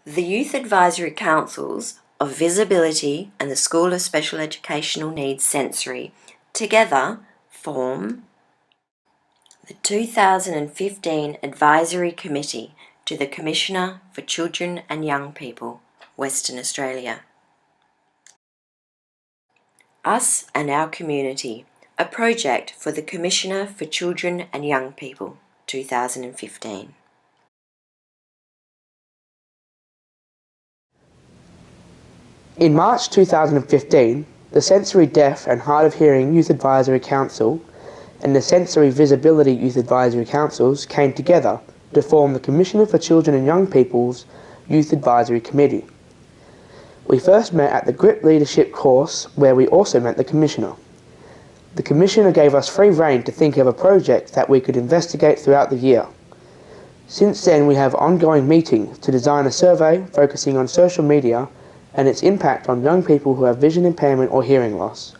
The Youth Advisory Councils of Visibility and the School of Special Educational Needs Sensory together form the 2015 Advisory Committee to the Commissioner for Children and Young People, Western Australia. Us and Our Community, a project for the Commissioner for Children and Young People, 2015. In March 2015, the Sensory Deaf and Hard of Hearing Youth Advisory Council and the Sensory Visibility Youth Advisory Councils came together to form the Commissioner for Children and Young People's Youth Advisory Committee. We first met at the GRIP Leadership course, where we also met the Commissioner. The Commissioner gave us free rein to think of a project that we could investigate throughout the year. Since then, we have ongoing meetings to design a survey focusing on social media and its impact on young people who have vision impairment or hearing loss.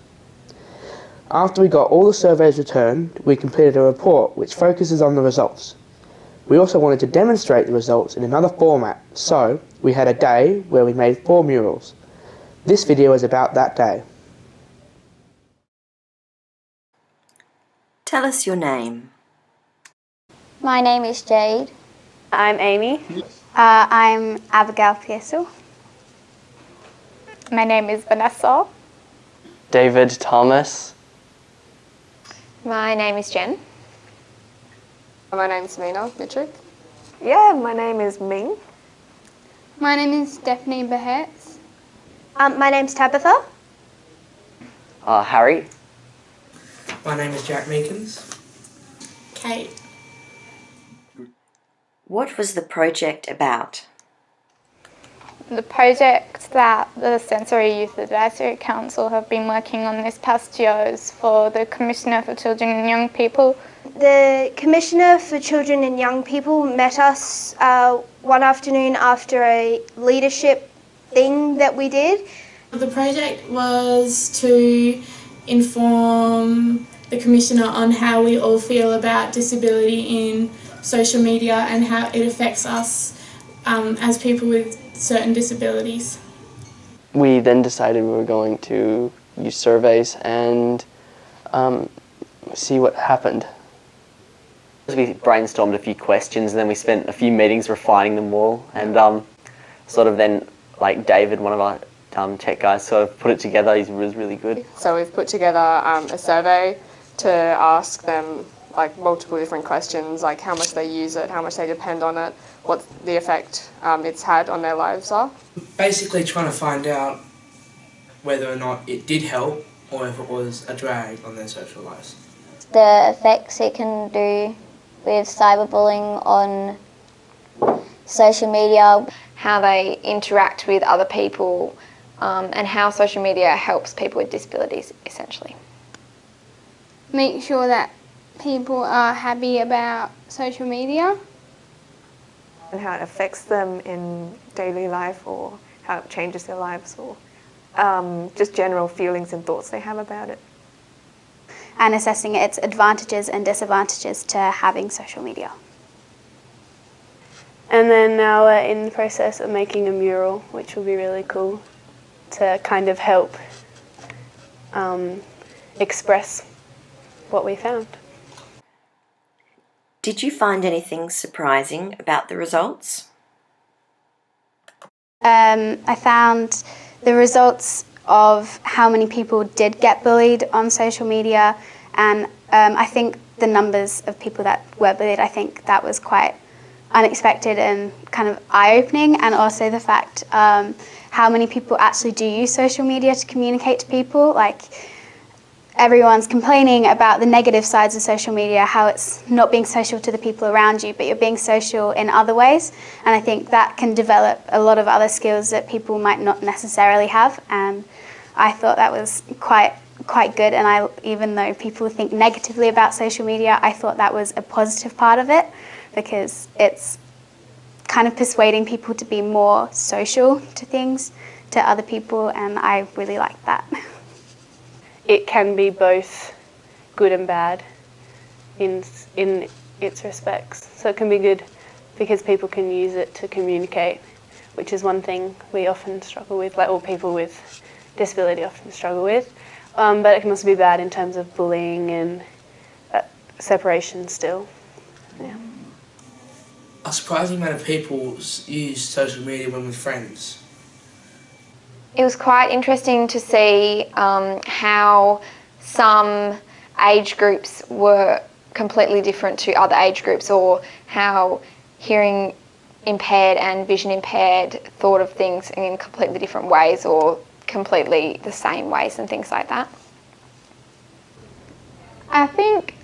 After we got all the surveys returned, we completed a report which focuses on the results. We also wanted to demonstrate the results in another format, so we had a day where we made 4 murals. This video is about that day. Tell us your name. My name is Jade. I'm Amy. I'm Abigail Pearsall. My name is Vanessa. David Thomas. My name is Jen. My name's Mina Mitrick. Yeah, my name is Ming. My name is Stephanie Behetz. My name's Tabitha. Harry. My name is Jack Meekins. Kate. What was the project about? The project that the Sensory Youth Advisory Council have been working on this past year is for the Commissioner for Children and Young People. The Commissioner for Children and Young People met us one afternoon after a leadership thing that we did. The project was to inform the Commissioner on how we all feel about disability in social media and how it affects us as people with certain disabilities. We then decided we were going to use surveys and see what happened. We brainstormed a few questions and then we spent a few meetings refining them all, and sort of then, like David, one of our tech guys, sort of put it together. He was really good. So we've put together a survey to ask them like multiple different questions, like how much they use it, how much they depend on it, what the effect it's had on their lives are. Basically trying to find out whether or not it did help or if it was a drag on their social lives. The effects it can do with cyberbullying on social media. How they interact with other people and how social media helps people with disabilities, essentially. Make sure that people are happy about social media. And how it affects them in daily life, or how it changes their lives, or just general feelings and thoughts they have about it. And assessing its advantages and disadvantages to having social media. And then now we're in the process of making a mural, which will be really cool to kind of help express what we found. Did you find anything surprising about the results? I found the results of how many people did get bullied on social media, and I think the numbers of people that were bullied, I think that was quite unexpected and kind of eye-opening, and also the fact how many people actually do use social media to communicate to people. Like, everyone's complaining about the negative sides of social media, how it's not being social to the people around you, but you're being social in other ways. And I think that can develop a lot of other skills that people might not necessarily have. And I thought that was quite good. And even though people think negatively about social media, I thought that was a positive part of it, because it's kind of persuading people to be more social to things, to other people, and I really liked that. It can be both good and bad in its respects. So it can be good because people can use it to communicate which is one thing we often struggle with, like all people with disability often struggle with. But it can also be bad in terms of bullying and separation still. Yeah. A surprising amount of people use social media when with friends. It was quite interesting to see how some age groups were completely different to other age groups, or how hearing impaired and vision impaired thought of things in completely different ways or completely the same ways and things like that. I think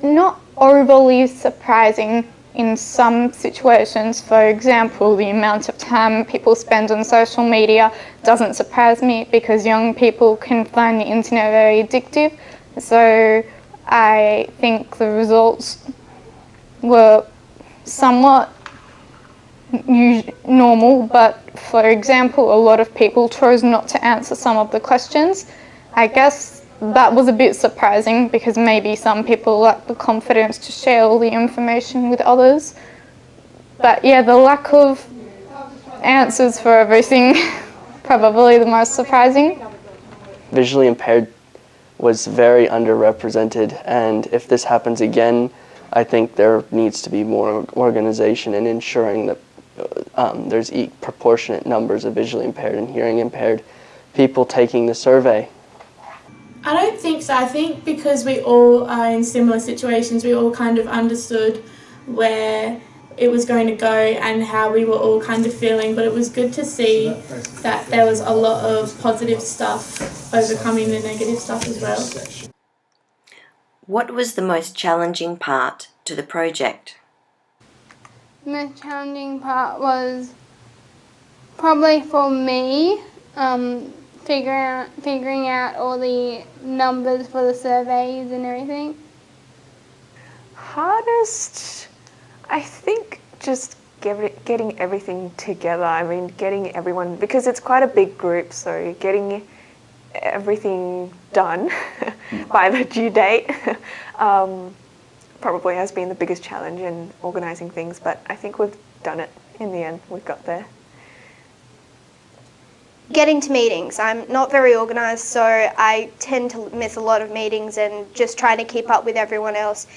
not overly surprising in some situations. For example, the amount of time people spend on social media doesn't surprise me because young people can find the internet very addictive. So I think the results were somewhat normal, but for example, a lot of people chose not to answer some of the questions. I guess that was a bit surprising because maybe some people lack the confidence to share all the information with others. But yeah, the lack of answers for everything, probably the most surprising. Visually impaired was very underrepresented, and if this happens again, I think there needs to be more organization in ensuring that there's proportionate numbers of visually impaired and hearing impaired people taking the survey. I don't think so. I think because we all are in similar situations, we all kind of understood where it was going to go and how we were all kind of feeling, but it was good to see that there was a lot of positive stuff overcoming the negative stuff as well. What was the most challenging part to the project? The most challenging part was probably for me, figuring out all the numbers for the surveys and everything. Hardest, I think, just getting everything together. I mean, getting everyone, because it's quite a big group, so getting everything done by the due date probably has been the biggest challenge in organising things, but I think we've done it in the end. We've got there. Getting to meetings. I'm not very organised, so I tend to miss a lot of meetings and just trying to keep up with everyone else.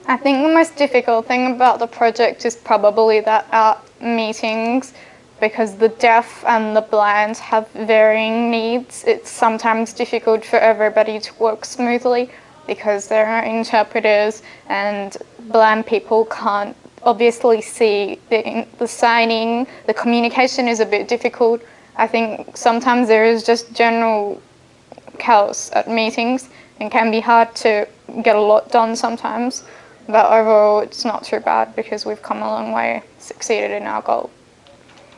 I think the most difficult thing about the project is probably that our meetings, because the deaf and the blind have varying needs, it's sometimes difficult for everybody to work smoothly because there are interpreters and blind people can't obviously see the signing. The communication is a bit difficult. I think sometimes there is just general chaos at meetings and can be hard to get a lot done sometimes. But overall, it's not too bad because we've come a long way, succeeded in our goal.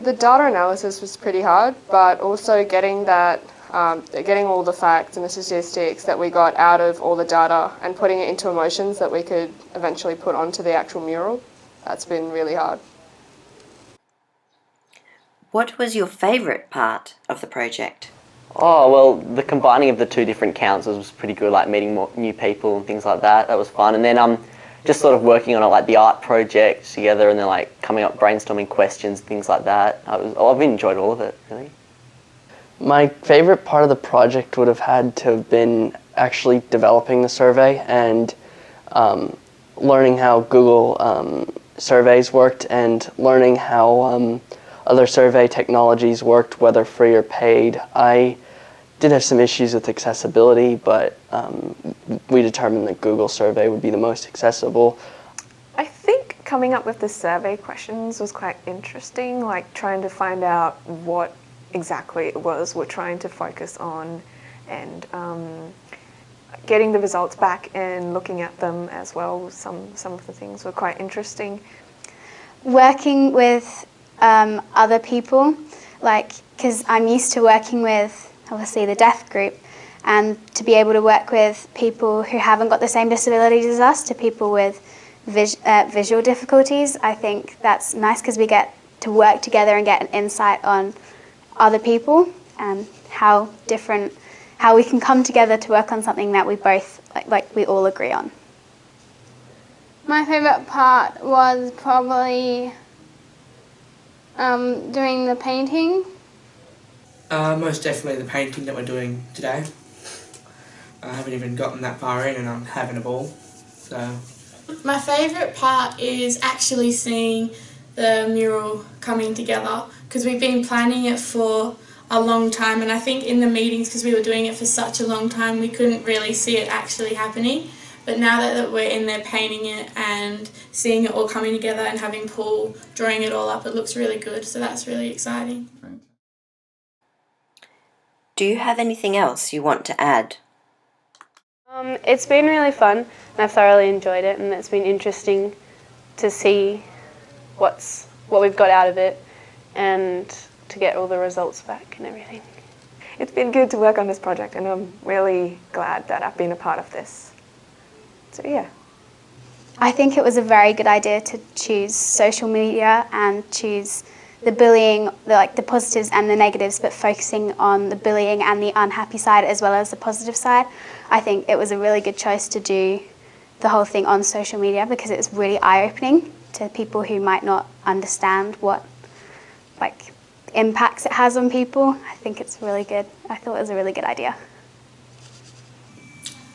The data analysis was pretty hard, but also getting all the facts and the statistics that we got out of all the data and putting it into emotions that we could eventually put onto the actual mural, that's been really hard. What was your favourite part of the project? Oh, well, the combining of the two different councils was pretty good, like meeting more new people and things like that. That was fun. And then just sort of working on it, like the art project together, and then like coming up, brainstorming questions, things like that. I've enjoyed all of it, really. My favourite part of the project would have had to have been actually developing the survey and learning how Google surveys worked and learning how other survey technologies worked, whether free or paid. I did have some issues with accessibility, but we determined that Google survey would be the most accessible. I think coming up with the survey questions was quite interesting, like trying to find out what exactly it was we're trying to focus on, and getting the results back and looking at them as well. Some of the things were quite interesting. Working with other people, because I'm used to working with obviously the deaf group, and to be able to work with people who haven't got the same disabilities as us, to people with visual difficulties, I think that's nice because we get to work together and get an insight on other people and how we can come together to work on something that we both we all agree on. My favourite part was probably Doing the painting. Most definitely the painting that we're doing today. I haven't even gotten that far in and I'm having a ball. So My favourite part is actually seeing the mural coming together, because we've been planning it for a long time, and I think in the meetings, because we were doing it for such a long time, we couldn't really see it actually happening. But now that we're in there painting it and seeing it all coming together and having Paul drawing it all up, it looks really good, so that's really exciting. Do you have anything else you want to add? It's been really fun, and I've thoroughly enjoyed it, and it's been interesting to see what we've got out of it and to get all the results back and everything. It's been good to work on this project, and I'm really glad that I've been a part of this. So yeah. I think it was a very good idea to choose social media and choose the bullying, the positives and the negatives, but focusing on the bullying and the unhappy side as well as the positive side. I think it was a really good choice to do the whole thing on social media because it's really eye-opening to people who might not understand what impacts it has on people. I think it's really good. I thought it was a really good idea.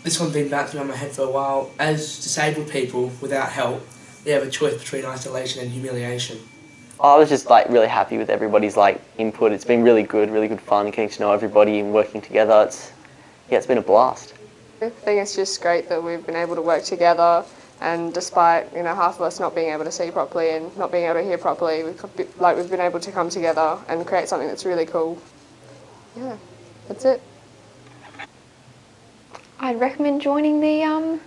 this one's been bouncing on my head for a while. As disabled people without help, we have a choice between isolation and humiliation. I was just really happy with everybody's input. It's been really good fun getting to know everybody and working together. It's been a blast. I think it's just great that we've been able to work together, and despite half of us not being able to see properly and not being able to hear properly, we've been able to come together and create something that's really cool. Yeah, that's it. I'd recommend joining the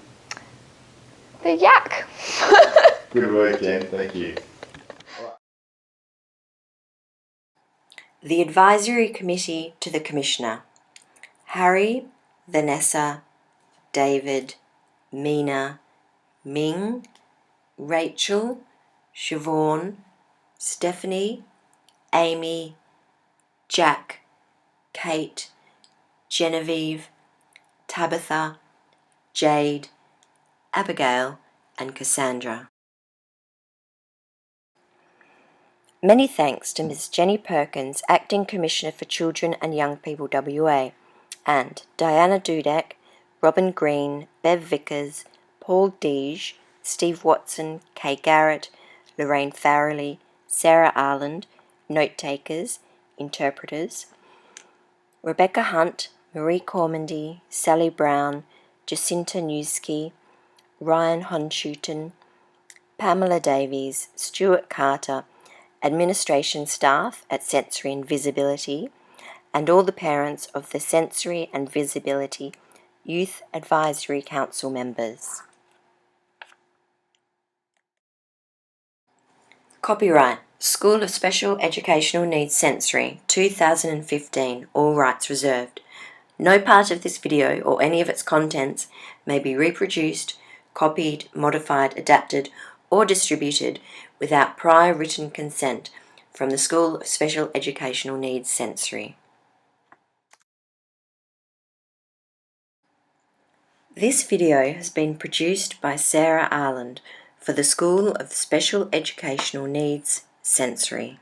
yak. Good work, Jen. Thank you. The Advisory Committee to the Commissioner: Harry, Vanessa, David, Mina, Ming, Rachel, Siobhan, Stephanie, Amy, Jack, Kate, Genevieve, Tabitha, Jade, Abigail and Cassandra. Many thanks to Ms Jenny Perkins, Acting Commissioner for Children and Young People WA, and Diana Dudek, Robin Green, Bev Vickers, Paul Deege, Steve Watson, Kay Garrett, Lorraine Farrelly, Sarah Arland, note takers, interpreters, Rebecca Hunt, Marie Cormandy, Sally Brown, Jacinta Newski, Ryan Honshooten, Pamela Davies, Stuart Carter, administration staff at Sensory and Visibility, and all the parents of the Sensory and Visibility Youth Advisory Council members. Copyright School of Special Educational Needs Sensory 2015, all rights reserved. No part of this video or any of its contents may be reproduced, copied, modified, adapted, or distributed without prior written consent from the School of Special Educational Needs Sensory. This video has been produced by Sarah Arland for the School of Special Educational Needs Sensory.